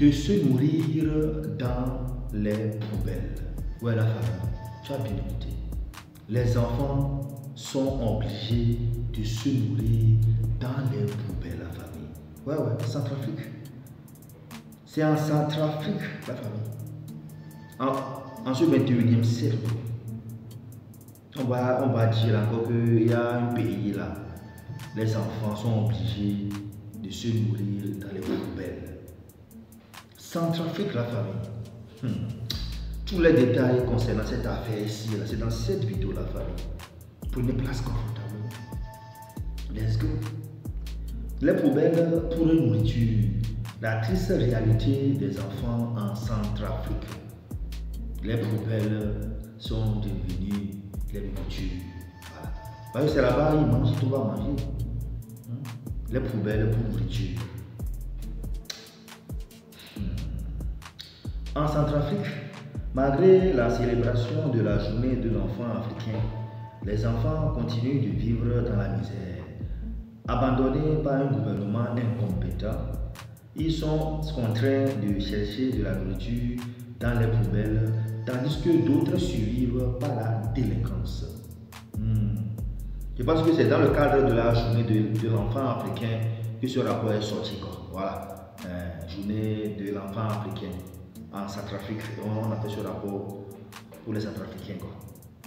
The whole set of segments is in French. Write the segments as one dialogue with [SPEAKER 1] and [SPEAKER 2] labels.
[SPEAKER 1] de se nourrir dans les poubelles. Ouais, la famille, tu as bien écouté. Les enfants sont obligés de se nourrir dans les poubelles, la famille. Ouais, Centrafrique. C'est en Centrafrique, la famille. En ce 21e siècle, on va dire encore qu'il y a un pays là, les enfants sont obligés de se nourrir dans les poubelles. Centrafrique, la famille. Tous les détails concernant cette affaire ici, c'est dans cette vidéo, la famille. Prenez place confortablement. Let's go. Les poubelles pour la nourriture. La triste réalité des enfants en Centrafrique. Les poubelles sont devenues les nourritures. Voilà. Parce que c'est là-bas, ils mangent, tout va manger. Les poubelles pour nourriture. En Centrafrique, malgré la célébration de la journée de l'enfant africain, les enfants continuent de vivre dans la misère. Abandonnés par un gouvernement incompétent, ils sont contraints de chercher de la nourriture dans les poubelles, tandis que d'autres survivent par la délinquance. Je pense que c'est dans le cadre de la journée de l'enfant africain que ce rapport est sorti. Voilà, journée de l'enfant africain en Centrafrique. On a fait ce rapport pour les Centrafricains.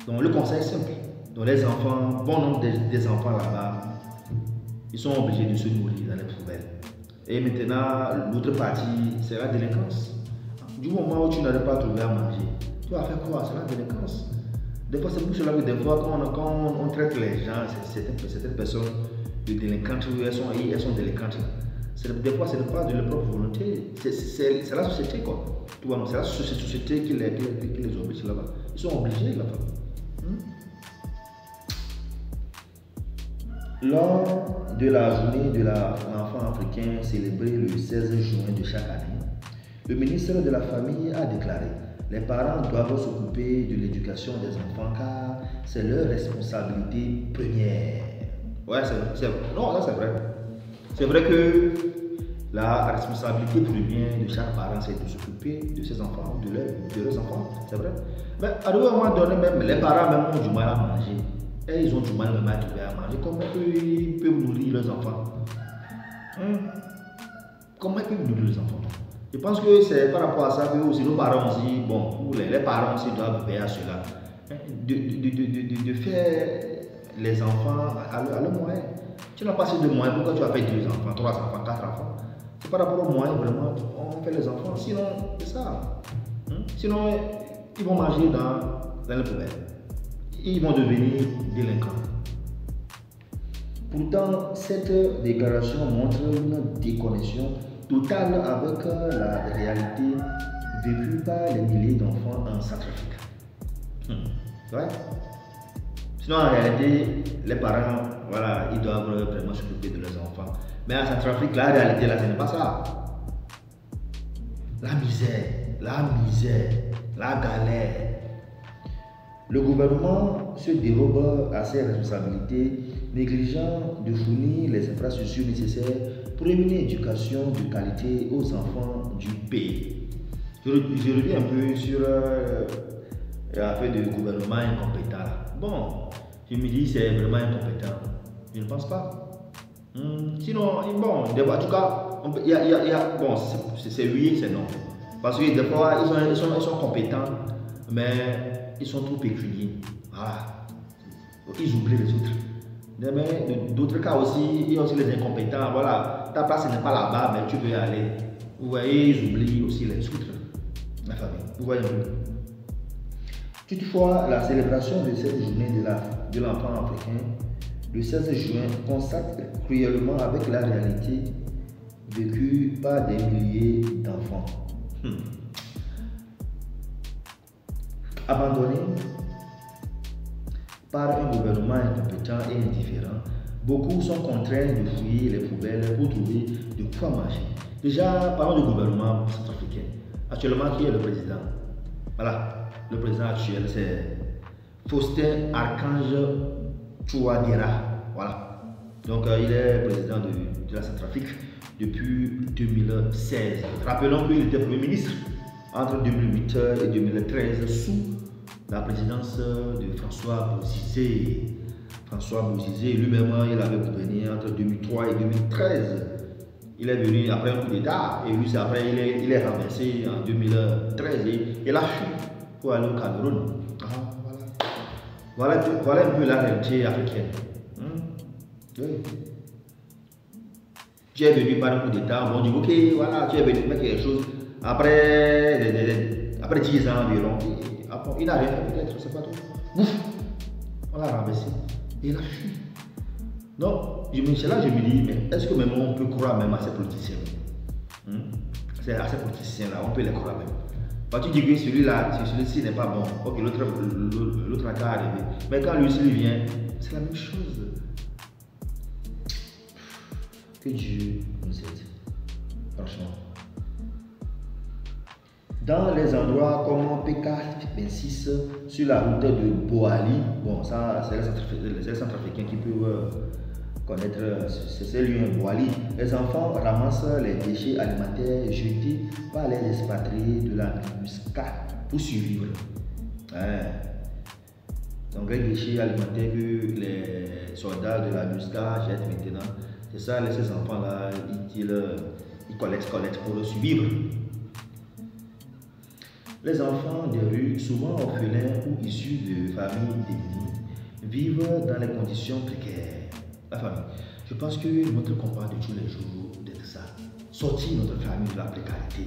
[SPEAKER 1] Donc le conseil est simple. Donc les enfants, bon nombre des enfants là-bas, ils sont obligés de se nourrir dans les poubelles. Et maintenant, l'autre partie, c'est la délinquance. Du moment où tu n'arrives pas à trouver à manger, tu vas faire quoi? C'est la délinquance. Des fois, c'est pour cela que des fois, quand on traite les gens, certaines personnes de délinquantes, elles sont délinquantes. Des fois, ce n'est pas de leur propre volonté. C'est la société, quoi. Tu vois, c'est la société qui les oblige là-bas. Ils sont obligés là-bas. Lors de la journée de l'enfant africain célébrée le 16 juin de chaque année, le ministre de la Famille a déclaré: les parents doivent s'occuper de l'éducation des enfants car c'est leur responsabilité première. Ouais, c'est vrai. Non, ça c'est vrai. C'est vrai que la responsabilité première de chaque parent, c'est de s'occuper de ses enfants, de leurs enfants. C'est vrai. Mais à un moment donné, même les parents même ont du mal à manger. Et ils ont du mal même à trouver à manger. Comment ils peuvent nourrir leurs enfants? Comment ils peuvent nourrir leurs enfants? Je pense que c'est par rapport à ça que aussi nos parents aussi, bon, les parents aussi doivent veiller à cela. De faire les enfants à leur moyen. Tu n'as pas assez de moyens, pourquoi tu vas faire 2 enfants, 3 enfants, 4 enfants? C'est par rapport aux moyens, vraiment, on fait les enfants. Sinon, c'est ça. Sinon, ils vont manger dans les poubelles. Ils vont devenir délinquants. Pourtant, cette déclaration montre une déconnexion totale avec la réalité vécue par les milliers d'enfants en Centrafrique. Ouais. Sinon, en réalité, les parents, voilà, ils doivent vraiment s'occuper de leurs enfants. Mais en Centrafrique, la réalité, là, ce n'est pas ça. La misère, la galère. Le gouvernement se dérobe à ses responsabilités, négligeant de fournir les infrastructures nécessaires pour une éducation de qualité aux enfants du pays. Je reviens un peu sur l'affaire du gouvernement incompétent. Bon, je me dis c'est vraiment incompétent. Je ne pense pas. Sinon, bon, en tout cas, bon, c'est oui, c'est non. Parce que des fois, ils sont compétents, mais ils sont trop pécuniers. Voilà. Ils oublient les autres. Mais d'autres cas aussi, il y a aussi les incompétents. Voilà, ta place n'est pas là-bas, mais tu veux y aller. Vous voyez, ils oublient aussi les autres. La famille. Vous voyez un peu. Toutefois, la célébration de cette journée de l'enfant africain, le 16 juin, consacre cruellement avec la réalité vécue par des milliers d'enfants. Abandonnés par un gouvernement incompétent et indifférent, beaucoup sont contraints de fouiller les poubelles pour trouver de quoi manger. Déjà, parlons du gouvernement centrafricain. Actuellement, qui est le président? Voilà, le président actuel, c'est Faustin Archange Touadéra. Voilà. Donc il est président de la Centrafrique depuis 2016. Rappelons qu'il était Premier ministre entre 2008 et 2013 sous la présidence de François Bozizé. François Bozizé lui-même, il avait gouverné entre 2003 et 2013. Il est venu après un coup d'État et lui, après, il est renversé en 2013 et il a fui pour aller au Cameroun. Voilà un peu la réalité africaine. Oui. Tu es venu par un coup d'État, on dit ok, voilà, tu es venu faire quelque chose. Après 10 ans environ, il n'a rien fait peut-être, je ne sais pas trop. Ouf, on l'a renversé et il a fui. Donc, c'est là que je me dis, mais est-ce que même on peut croire même à ces politiciens? C'est à ces politiciens-là, on peut les croire même. Quand tu dis que celui-ci n'est pas bon, ok, l'autre a qu'à arriver. Mais quand lui-ci vient, c'est la même chose. Que Dieu nous aide. Franchement. Dans les endroits comme PK26 sur la route de Boali, bon, ça c'est les Centrafricains qui peuvent connaître ces lieux. Boali, les enfants ramassent les déchets alimentaires jetés par les expatriés de la MINUSCA pour survivre. Donc les déchets alimentaires que les soldats de la MINUSCA jettent maintenant, c'est ça, ces enfants-là, ils collectent pour survivre. Les enfants des rues, souvent orphelins ou issus de familles démunies, vivent dans les conditions précaires. La famille. Je pense que notre combat de tous les jours d'être ça. Sortir notre famille de la précarité.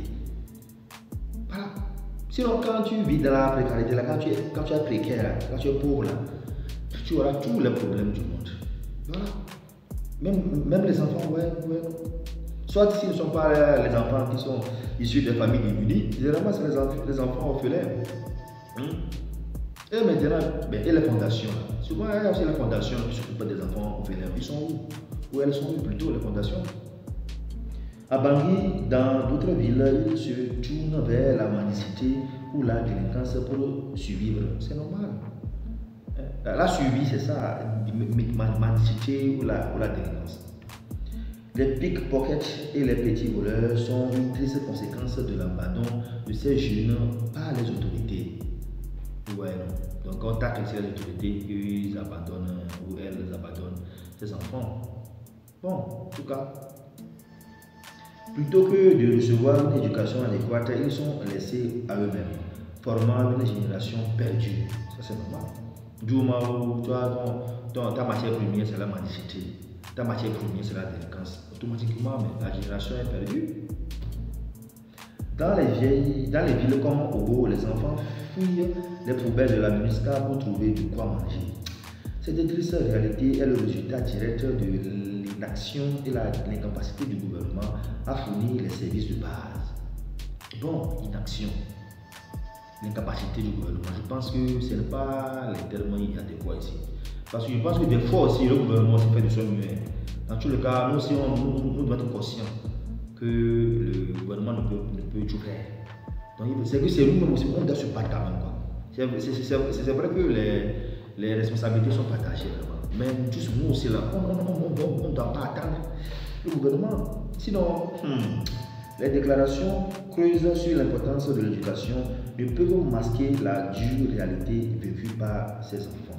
[SPEAKER 1] Voilà. Sinon, quand tu vis dans la précarité, là, quand tu es précaire, quand tu es pauvre, là, tu auras tous les problèmes du monde. Voilà. Même les enfants, ouais. Soit s'ils ne sont pas les enfants qui sont issus des familles démunies, généralement c'est les enfants orphelins. Et maintenant, et les fondations. Souvent, il y a aussi les fondations qui s'occupent des enfants orphelins. Ils sont où? Où elles sont où plutôt, les fondations? À Bangui, dans d'autres villes, ils se tournent vers la mendicité ou la délinquance pour survivre. C'est normal. La survie, c'est ça, mendicité ou la délinquance. Les pickpockets et les petits voleurs sont une triste conséquence de l'abandon de ces jeunes par les autorités. Ouais, non. Donc, on tacle les autorités, ils abandonnent ou elles abandonnent ces enfants. Bon, en tout cas, plutôt que de recevoir une éducation adéquate, ils sont laissés à eux-mêmes, formant une génération perdue. Ça, c'est normal. Du moment où ta matière première, c'est la mendicité. Ta matière première, c'est la délinquance. Automatiquement, la génération est perdue. Dans les villes comme Obo, les enfants fouillent les poubelles de la MINUSCA pour trouver de quoi manger. Cette triste réalité est le résultat direct de l'inaction et l'incapacité du gouvernement à fournir les services de base. Bon, inaction, l'incapacité du gouvernement. Je pense que ce n'est pas les termes adéquats ici. Parce que je pense que des fois aussi, le gouvernement s'est fait de son mieux. Dans tous les cas, nous aussi, nous devons être conscients que le gouvernement ne peut tout faire. Donc, c'est que c'est nous-mêmes aussi, on doit se battre quand même. C'est vrai que les responsabilités sont partagées, vraiment. Mais tous nous aussi, là, on ne doit pas attendre le gouvernement. Sinon, les déclarations creusent sur l'importance de l'éducation ne peuvent masquer la dure réalité vécue par ces enfants.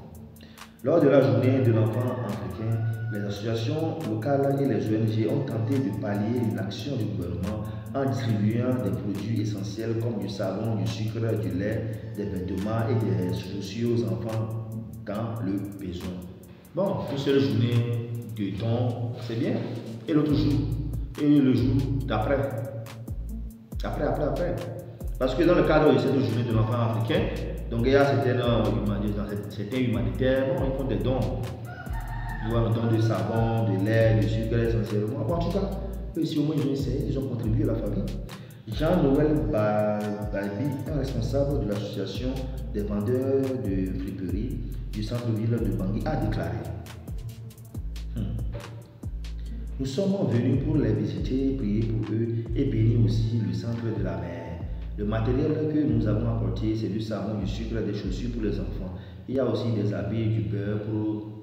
[SPEAKER 1] Lors de la journée de l'enfant africain, les associations locales et les ONG ont tenté de pallier l'inaction du gouvernement en distribuant des produits essentiels comme du savon, du sucre, du lait, des vêtements et des chaussures aux enfants dans le besoin. Bon, une seule journée de temps, c'est bien. Et l'autre jour, et le jour d'après. Après. Parce que dans le cadre de cette journée de l'enfant africain, donc il y a certains humanitaires, bon, ils font des dons. Ils ont un don de savon, de lait, de sucre essentiellement. Bon, en tout cas, eux aussi au moins ils ont essayé, ils ont contribué à la famille. Jean-Noël Balbi, un responsable de l'association des vendeurs de friperies du centre-ville de Bangui, a déclaré: nous sommes venus pour les visiter, prier pour eux et bénir aussi le centre de la mer. Le matériel que nous avons apporté, c'est du savon, du sucre, des chaussures pour les enfants. Il y a aussi des habits, du beurre pour